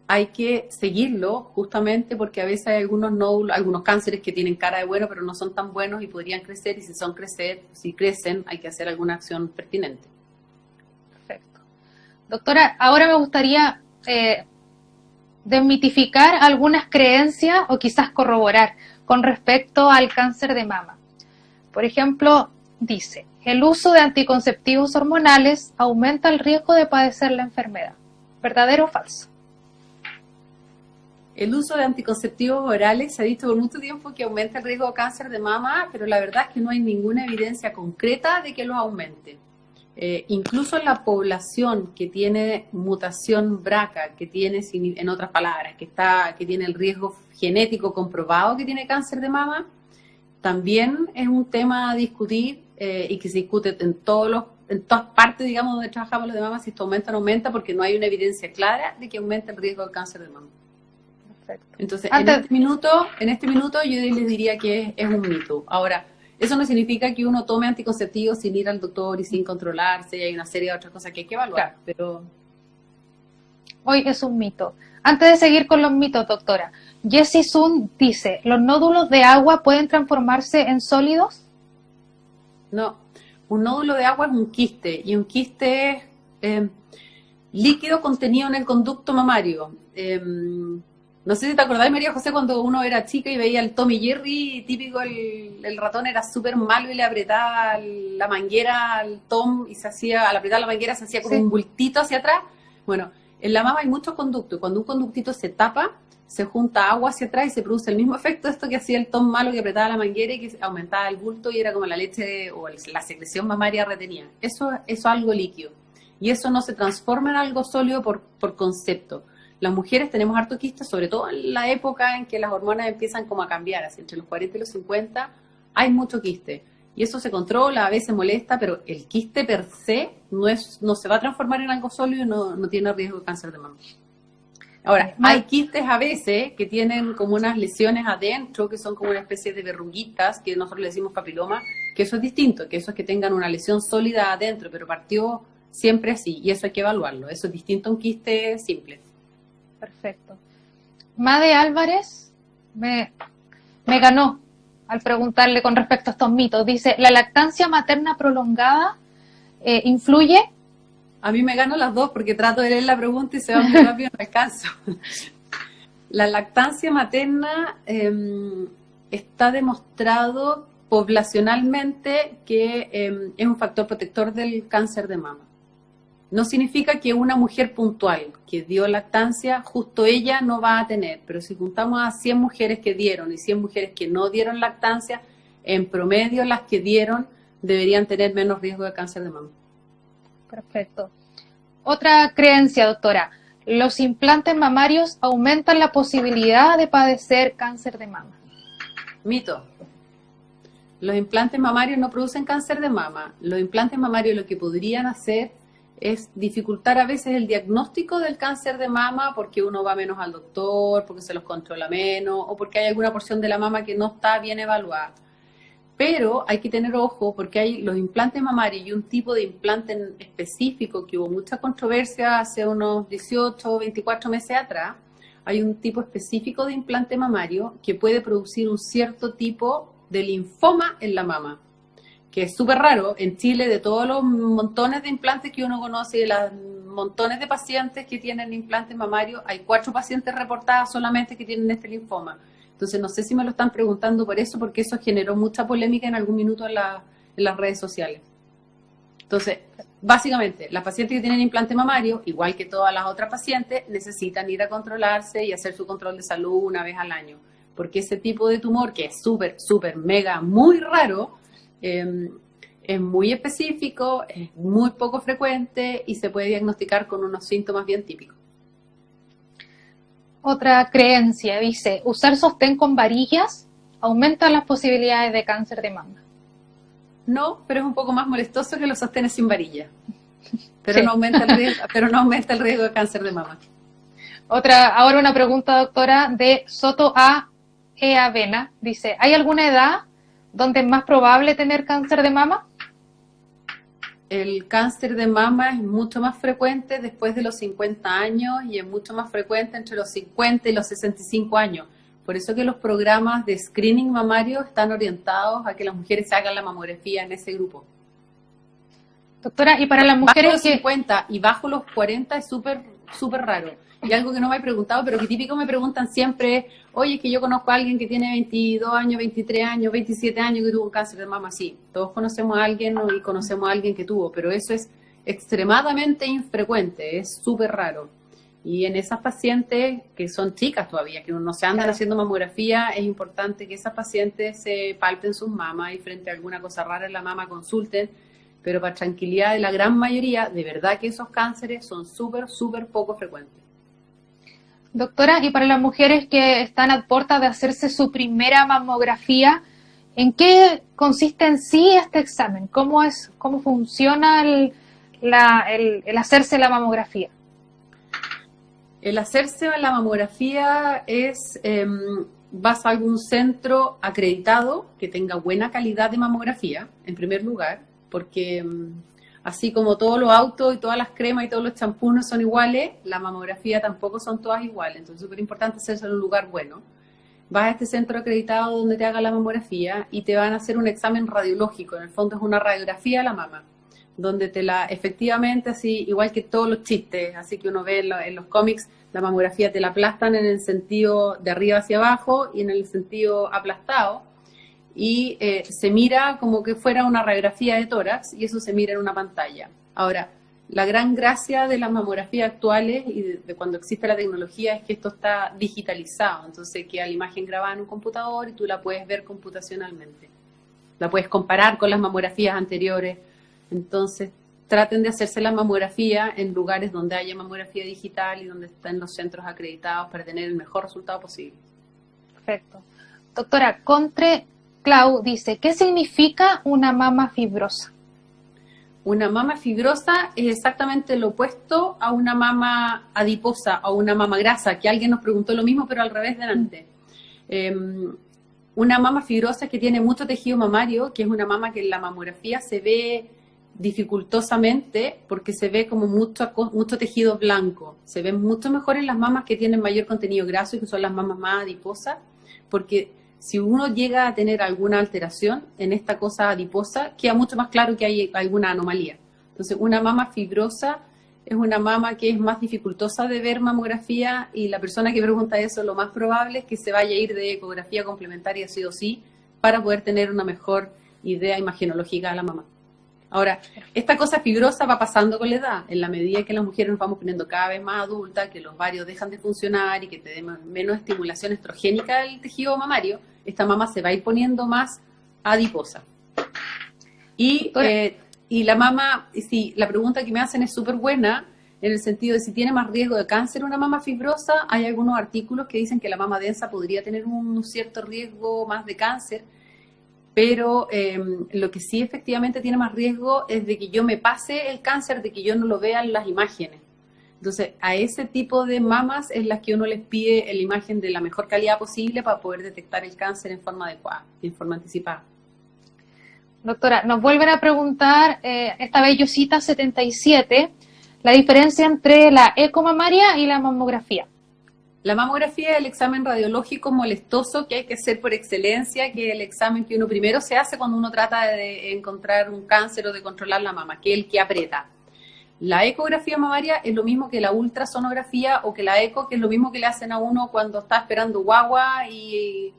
hay que seguirlo justamente porque a veces hay algunos nódulos, algunos cánceres que tienen cara de bueno pero no son tan buenos y podrían crecer, y si crecen hay que hacer alguna acción pertinente. Perfecto. Doctora, ahora me gustaría desmitificar algunas creencias o quizás corroborar con respecto al cáncer de mama. Por ejemplo, dice, el uso de anticonceptivos hormonales aumenta el riesgo de padecer la enfermedad. ¿Verdadero o falso? El uso de anticonceptivos orales se ha visto por mucho tiempo que aumenta el riesgo de cáncer de mama, pero la verdad es que no hay ninguna evidencia concreta de que los aumente. Incluso en la población que tiene mutación BRCA, que tiene, en otras palabras, que tiene el riesgo genético comprobado que tiene cáncer de mama, también es un tema a discutir y que se discute en todas partes, digamos, donde trabajamos los de mama, si esto aumenta o no aumenta, porque no hay una evidencia clara de que aumente el riesgo de cáncer de mama. Perfecto. Entonces, en este minuto yo les diría que es un mito. Ahora, eso no significa que uno tome anticonceptivos sin ir al doctor y sin controlarse, y hay una serie de otras cosas que hay que evaluar, claro. pero... Hoy es un mito. Antes de seguir con los mitos, doctora, Jessie Sun dice, ¿los nódulos de agua pueden transformarse en sólidos? No, un nódulo de agua es un quiste, y un quiste es líquido contenido en el conducto mamario. No sé si te acordás, María José, cuando uno era chica y veía el Tom y Jerry, típico, el ratón era súper malo y le apretaba la manguera al Tom y al apretar la manguera se hacía como un bultito hacia atrás. Bueno, en la mama hay muchos conductos. Cuando un conductito se tapa, se junta agua hacia atrás y se produce el mismo efecto de esto que hacía el Tom malo, que apretaba la manguera y que aumentaba el bulto y era como la leche o la secreción mamaria retenida. Eso es algo líquido. Y eso no se transforma en algo sólido por concepto. Las mujeres tenemos harto quiste, sobre todo en la época en que las hormonas empiezan como a cambiar, así entre los 40 y los 50 hay mucho quiste. Y eso se controla, a veces molesta, pero el quiste per se no se va a transformar en algo sólido y no tiene riesgo de cáncer de mama. Ahora, hay quistes a veces que tienen como unas lesiones adentro, que son como una especie de verruguitas, que nosotros le decimos papiloma, que eso es distinto, que eso es que tengan una lesión sólida adentro, pero partió siempre así, y eso hay que evaluarlo. Eso es distinto a un quiste simple. Perfecto. Made Álvarez me ganó al preguntarle con respecto a estos mitos. Dice, ¿la lactancia materna prolongada influye? A mí me ganan las dos porque trato de leer la pregunta y se va muy rápido, no alcanzo. La lactancia materna está demostrado poblacionalmente que es un factor protector del cáncer de mama. No significa que una mujer puntual que dio lactancia, justo ella no va a tener, pero si juntamos a 100 mujeres que dieron y 100 mujeres que no dieron lactancia, en promedio las que dieron deberían tener menos riesgo de cáncer de mama. Perfecto. Otra creencia, doctora, ¿los implantes mamarios aumentan la posibilidad de padecer cáncer de mama? Mito. Los implantes mamarios no producen cáncer de mama. Los implantes mamarios lo que podrían hacer es dificultar a veces el diagnóstico del cáncer de mama porque uno va menos al doctor, porque se los controla menos o porque hay alguna porción de la mama que no está bien evaluada. Pero hay que tener ojo porque hay los implantes mamarios y un tipo de implante en específico que hubo mucha controversia hace unos 18 o 24 meses atrás. Hay un tipo específico de implante mamario que puede producir un cierto tipo de linfoma en la mama, que es súper raro. En Chile, de todos los montones de implantes que uno conoce y de los montones de pacientes que tienen implantes mamarios, hay 4 pacientes reportadas solamente que tienen este linfoma. Entonces, no sé si me lo están preguntando por eso, porque eso generó mucha polémica en algún minuto en las redes sociales. Entonces, básicamente, las pacientes que tienen implante mamario, igual que todas las otras pacientes, necesitan ir a controlarse y hacer su control de salud una vez al año, porque ese tipo de tumor, que es súper, súper, mega, muy raro, es muy específico, es muy poco frecuente y se puede diagnosticar con unos síntomas bien típicos. Otra creencia dice, ¿usar sostén con varillas aumenta las posibilidades de cáncer de mama? No, pero es un poco más molestoso que los sostenes sin varilla. Pero, sí. no aumenta el riesgo de cáncer de mama. Ahora una pregunta, doctora, de Soto A. E. Avena. Dice, ¿hay alguna edad donde es más probable tener cáncer de mama? el cáncer de mama es mucho más frecuente después de los 50 años y es mucho más frecuente entre los 50 y los 65 años. Por eso que los programas de screening mamario están orientados a que las mujeres se hagan la mamografía en ese grupo. Doctora, y para las Bajo mujeres los que... 50 y bajo los 40 es súper raro. Y algo que no me he preguntado, pero que típico me preguntan siempre es, oye, es que yo conozco a alguien que tiene 22 años, 23 años, 27 años que tuvo un cáncer de mama. Sí, todos conocemos a alguien y conocemos a alguien que tuvo, pero eso es extremadamente infrecuente, es súper raro. Y en esas pacientes que son chicas todavía, que no se andan haciendo mamografía, es importante que esas pacientes se palpen sus mamas y frente a alguna cosa rara en la mama consulten, pero para tranquilidad de la gran mayoría, de verdad que esos cánceres son súper poco frecuentes. Doctora, y para las mujeres que están a puerta de hacerse su primera mamografía, ¿en qué consiste en sí este examen? ¿Cómo funciona el hacerse la mamografía? El hacerse la mamografía es, vas a algún centro acreditado que tenga buena calidad de mamografía, en primer lugar, porque así como todos los autos y todas las cremas y todos los champús no son iguales, la mamografía tampoco son todas iguales. Entonces es súper importante hacerse en un lugar bueno. Vas a este centro acreditado donde te haga la mamografía y te van a hacer un examen radiológico. En el fondo es una radiografía de la mama, donde efectivamente, así igual que todos los chistes, así que uno ve en los cómics, la mamografía te la aplastan en el sentido de arriba hacia abajo y en el sentido aplastado. Y se mira como que fuera una radiografía de tórax y eso se mira en una pantalla. Ahora, la gran gracia de las mamografías actuales y de cuando existe la tecnología es que esto está digitalizado, entonces queda la imagen grabada en un computador y tú la puedes ver computacionalmente. La puedes comparar con las mamografías anteriores, entonces traten de hacerse la mamografía en lugares donde haya mamografía digital y donde estén los centros acreditados para tener el mejor resultado posible. Perfecto. Doctora, Clau dice, ¿qué significa una mama fibrosa? Una mama fibrosa es exactamente lo opuesto a una mama adiposa o una mama grasa, que alguien nos preguntó lo mismo, pero al revés delante. Una mama fibrosa es que tiene mucho tejido mamario, que es una mama que en la mamografía se ve dificultosamente porque se ve como mucho tejido blanco. Se ven mucho mejor en las mamas que tienen mayor contenido graso y que son las mamas más adiposas, porque si uno llega a tener alguna alteración en esta cosa adiposa, queda mucho más claro que hay alguna anomalía. Entonces, una mama fibrosa es una mama que es más dificultosa de ver mamografía y la persona que pregunta eso, lo más probable es que se vaya a ir de ecografía complementaria sí o sí para poder tener una mejor idea imagenológica de la mama. Ahora, esta cosa fibrosa va pasando con la edad. En la medida que las mujeres nos vamos poniendo cada vez más adultas, que los ovarios dejan de funcionar y que te den menos estimulación estrogénica del tejido mamario, esta mama se va a ir poniendo más adiposa. Y la mama, sí, la pregunta que me hacen es súper buena, en el sentido de si tiene más riesgo de cáncer una mama fibrosa. Hay algunos artículos que dicen que la mama densa podría tener un cierto riesgo más de cáncer, pero lo que sí efectivamente tiene más riesgo es de que yo me pase el cáncer, de que yo no lo vea en las imágenes. Entonces, a ese tipo de mamas es las que uno les pide la imagen de la mejor calidad posible para poder detectar el cáncer en forma adecuada, en forma anticipada. Doctora, nos vuelven a preguntar, esta vez Yosita 77, la diferencia entre la ecomamaria y la mamografía. La mamografía es el examen radiológico molestoso que hay que hacer por excelencia, que es el examen que uno primero se hace cuando uno trata de encontrar un cáncer o de controlar la mama, que es el que aprieta. La ecografía mamaria es lo mismo que la ultrasonografía o que la eco, que es lo mismo que le hacen a uno cuando está esperando guagua y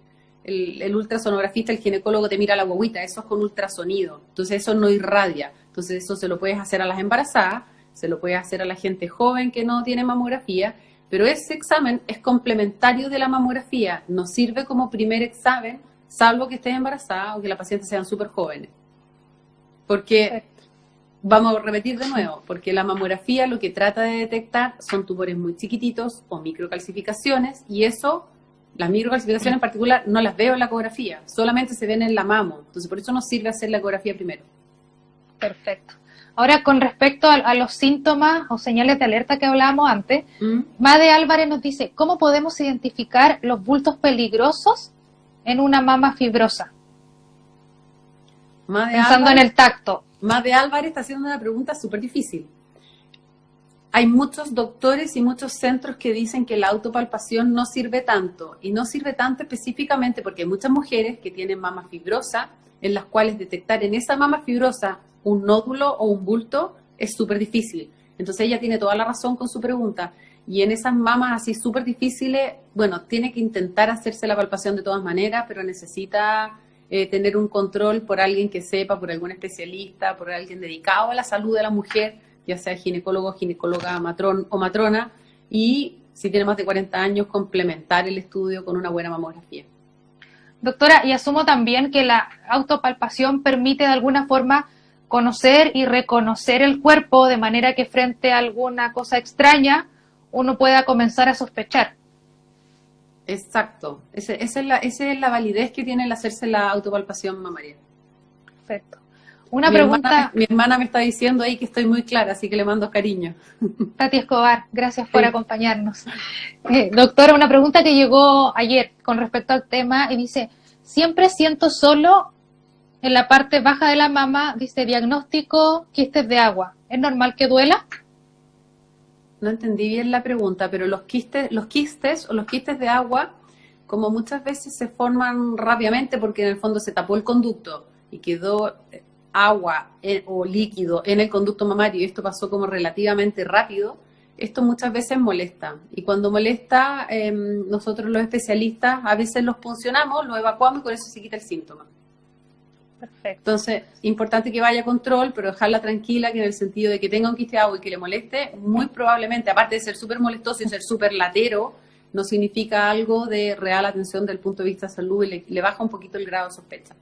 el ultrasonografista, el ginecólogo te mira la guaguita, eso es con ultrasonido, entonces eso no irradia, entonces eso se lo puedes hacer a las embarazadas, se lo puedes hacer a la gente joven que no tiene mamografía, pero ese examen es complementario de la mamografía, no sirve como primer examen, salvo que estés embarazada o que la paciente sean súper jóvenes. Porque, vamos a repetir de nuevo, porque la mamografía lo que trata de detectar son tumores muy chiquititos o microcalcificaciones, y eso, las microcalcificaciones en particular, no las veo en la ecografía, solamente se ven en la mamo, entonces por eso nos sirve hacer la ecografía primero. Perfecto. Ahora, con respecto a los síntomas o señales de alerta que hablábamos antes, Made Álvarez nos dice, ¿cómo podemos identificar los bultos peligrosos en una mama fibrosa? Pensando en el tacto. Made Álvarez está haciendo una pregunta súper difícil. Hay muchos doctores y muchos centros que dicen que la autopalpación no sirve tanto, y no sirve tanto específicamente porque hay muchas mujeres que tienen mama fibrosa, en las cuales detectar en esa mama fibrosa un nódulo o un bulto es súper difícil. Entonces ella tiene toda la razón con su pregunta. Y en esas mamas así súper difíciles, bueno, tiene que intentar hacerse la palpación de todas maneras, pero necesita tener un control por alguien que sepa, por algún especialista, por alguien dedicado a la salud de la mujer, ya sea ginecólogo, ginecóloga, matrón o matrona, y si tiene más de 40 años, complementar el estudio con una buena mamografía. Doctora, y asumo también que la autopalpación permite de alguna forma conocer y reconocer el cuerpo, de manera que frente a alguna cosa extraña uno pueda comenzar a sospechar. Exacto, esa es la validez que tiene el hacerse la autopalpación mamaria. Perfecto. Una pregunta. Mi hermana me está diciendo ahí que estoy muy clara, así que le mando cariño. Tati Escobar, gracias por acompañarnos. Doctora, una pregunta que llegó ayer con respecto al tema y dice, siempre siento solo en la parte baja de la mama, dice diagnóstico quistes de agua. ¿Es normal que duela? No entendí bien la pregunta, pero los quistes de agua, como muchas veces se forman rápidamente porque en el fondo se tapó el conducto y quedó agua o líquido en el conducto mamario y esto pasó como relativamente rápido, esto muchas veces molesta. Y cuando molesta, nosotros los especialistas a veces los puncionamos, los evacuamos y con eso se quita el síntoma. Perfecto. Entonces, importante que vaya a control, pero dejarla tranquila, que en el sentido de que tenga un quiste de agua y que le moleste, muy probablemente, aparte de ser súper molestoso y ser súper latero, no significa algo de real atención desde el punto de vista de salud y le baja un poquito el grado de sospecha.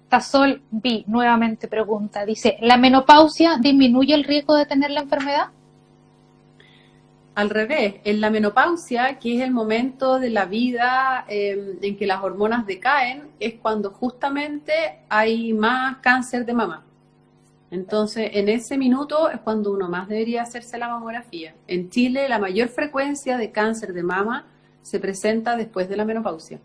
Tasol B nuevamente pregunta, dice, ¿la menopausia disminuye el riesgo de tener la enfermedad? Al revés, en la menopausia, que es el momento de la vida en que las hormonas decaen, es cuando justamente hay más cáncer de mama. Entonces, en ese minuto es cuando uno más debería hacerse la mamografía. En Chile, la mayor frecuencia de cáncer de mama se presenta después de la menopausia,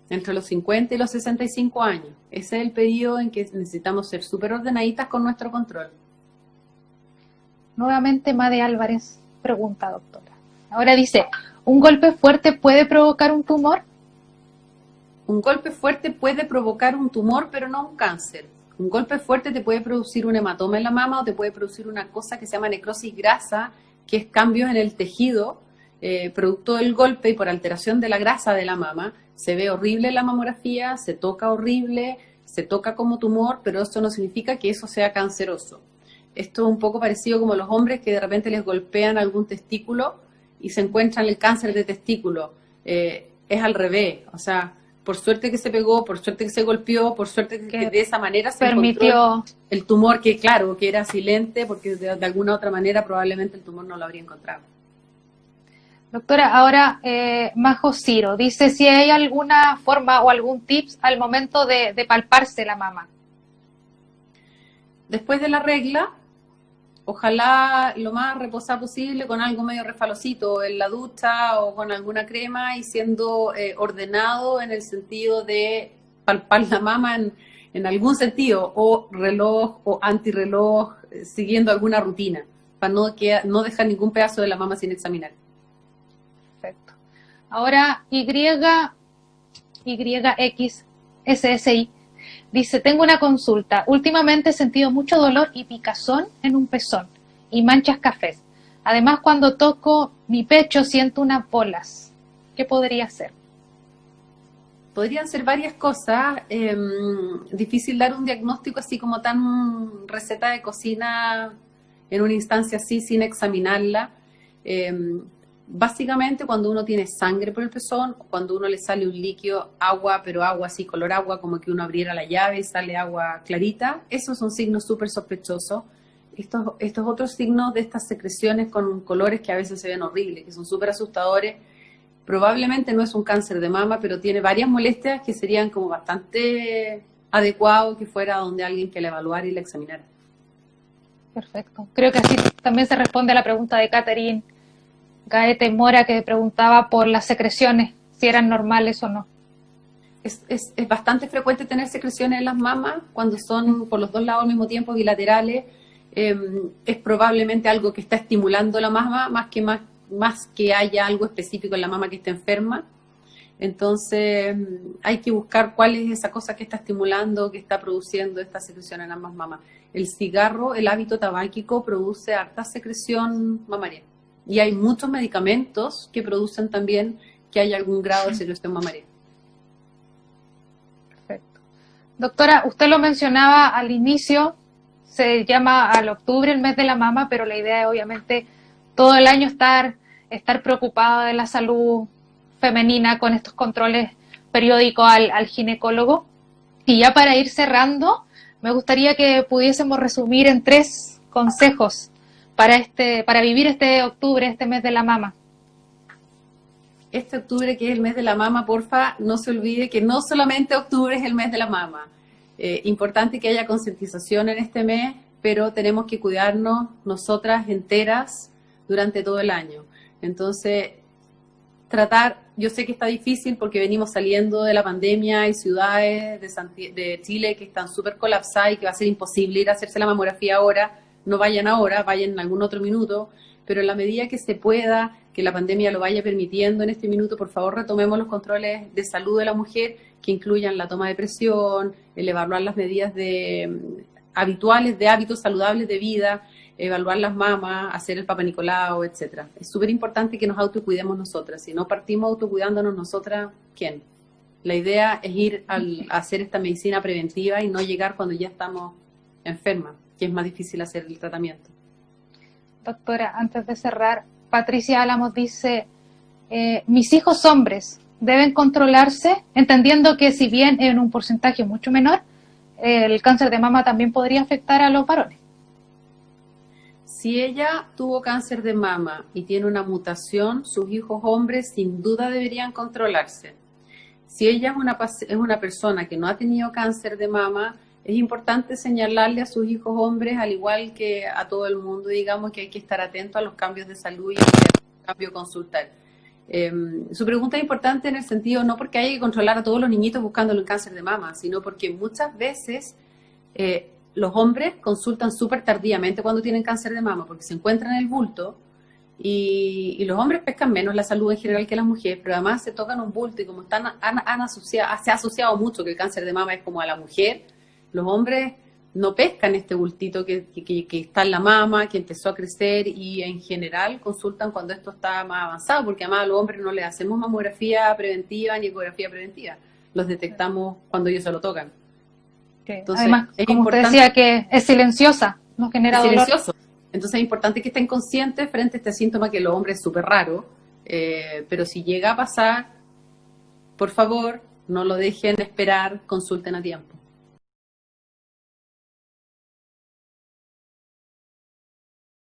entre los 50 y los 65 años. Ese es el periodo en que necesitamos ser súper ordenaditas con nuestro control. Nuevamente Made Álvarez pregunta, doctora. Ahora dice, ¿un golpe fuerte puede provocar un tumor? Un golpe fuerte puede provocar un tumor, pero no un cáncer. Un golpe fuerte te puede producir un hematoma en la mama o te puede producir una cosa que se llama necrosis grasa, que es cambios en el tejido, producto del golpe y por alteración de la grasa de la mama. Se ve horrible en la mamografía, se toca horrible, se toca como tumor, pero eso no significa que eso sea canceroso. Esto es un poco parecido como los hombres que de repente les golpean algún testículo y se encuentran el cáncer de testículo. Es al revés, o sea, por suerte que se pegó, por suerte que se golpeó, por suerte que de esa manera se permitió el tumor, que claro, que era silente, porque de alguna otra manera probablemente el tumor no lo habría encontrado. Doctora, ahora Majo Ciro dice si hay alguna forma o algún tips al momento de palparse la mama. Después de la regla, ojalá lo más reposada posible con algo medio refalocito en la ducha o con alguna crema y siendo ordenado en el sentido de palpar la mama en algún sentido, o reloj o antirreloj, siguiendo alguna rutina, para no dejar ningún pedazo de la mama sin examinar. Perfecto. Ahora YXSSI dice, tengo una consulta. Últimamente he sentido mucho dolor y picazón en un pezón y manchas cafés. Además, cuando toco mi pecho siento unas bolas. ¿Qué podría hacer? Podrían ser varias cosas. Difícil dar un diagnóstico así como tan receta de cocina en una instancia así sin examinarla. Básicamente cuando uno tiene sangre por el pezón, cuando uno le sale un líquido, agua, pero agua así, color agua, como que uno abriera la llave y sale agua clarita, esos son signos súper sospechosos. Estos otros signos de estas secreciones con colores que a veces se ven horribles, que son súper asustadores, probablemente no es un cáncer de mama, pero tiene varias molestias que serían como bastante adecuado que fuera donde alguien que la evaluara y la examinara. Perfecto. Creo que así también se responde a la pregunta de Catherine Gaete Mora, que preguntaba por las secreciones, si eran normales o no. es bastante frecuente tener secreciones en las mamas cuando son por los dos lados al mismo tiempo, bilaterales. Es probablemente algo que está estimulando la mama más que haya algo específico en la mama que esté enferma. Entonces hay que buscar cuál es esa cosa que está estimulando, que está produciendo esta secreción en ambas mamas. El cigarro, el hábito tabáquico produce harta secreción mamaria. Y hay muchos medicamentos que producen también que haya algún grado de secreción mamaria. Perfecto. Doctora, usted lo mencionaba al inicio, se llama al octubre el mes de la mama, pero la idea es obviamente todo el año estar preocupada de la salud femenina con estos controles periódicos al ginecólogo. Y ya para ir cerrando, me gustaría que pudiésemos resumir en 3 consejos para vivir este octubre, este mes de la mama. Este octubre, que es el mes de la mama, porfa, no se olvide que no solamente octubre es el mes de la mama. Importante que haya concientización en este mes, pero tenemos que cuidarnos nosotras enteras durante todo el año. Entonces, yo sé que está difícil porque venimos saliendo de la pandemia, hay ciudades de Chile que están súper colapsadas y que va a ser imposible ir a hacerse la mamografía ahora. No vayan ahora, vayan en algún otro minuto, pero en la medida que se pueda, que la pandemia lo vaya permitiendo en este minuto, por favor retomemos los controles de salud de la mujer que incluyan la toma de presión, el evaluar las medidas habituales de hábitos saludables de vida, evaluar las mamas, hacer el Papa Nicolau, etcétera. Es súper importante que nos autocuidemos nosotras. Si no partimos autocuidándonos nosotras, ¿quién? La idea es ir a hacer esta medicina preventiva y no llegar cuando ya estamos enfermas, que es más difícil hacer el tratamiento. Doctora, antes de cerrar, Patricia Álamos dice, mis hijos hombres deben controlarse, entendiendo que si bien en un porcentaje mucho menor, el cáncer de mama también podría afectar a los varones. Si ella tuvo cáncer de mama y tiene una mutación, sus hijos hombres sin duda deberían controlarse. Si ella es una persona que no ha tenido cáncer de mama, es importante señalarle a sus hijos hombres, al igual que a todo el mundo, digamos, que hay que estar atento a los cambios de salud y al cambio consultar. Su pregunta es importante en el sentido, no porque haya que controlar a todos los niñitos buscándole un cáncer de mama, sino porque muchas veces los hombres consultan súper tardíamente cuando tienen cáncer de mama, porque se encuentran en el bulto y los hombres pescan menos la salud en general que las mujeres, pero además se tocan un bulto y como se ha asociado mucho que el cáncer de mama es como a la mujer, los hombres no pescan este bultito que está en la mama, que empezó a crecer y en general consultan cuando esto está más avanzado, porque además a los hombres no les hacemos mamografía preventiva ni ecografía preventiva, los detectamos cuando ellos se lo tocan. Entonces, además, como usted decía, que es silenciosa, no genera dolor. Silencioso. Entonces es importante que estén conscientes frente a este síntoma que en los hombres es súper raro, pero si llega a pasar, por favor, no lo dejen esperar, consulten a tiempo.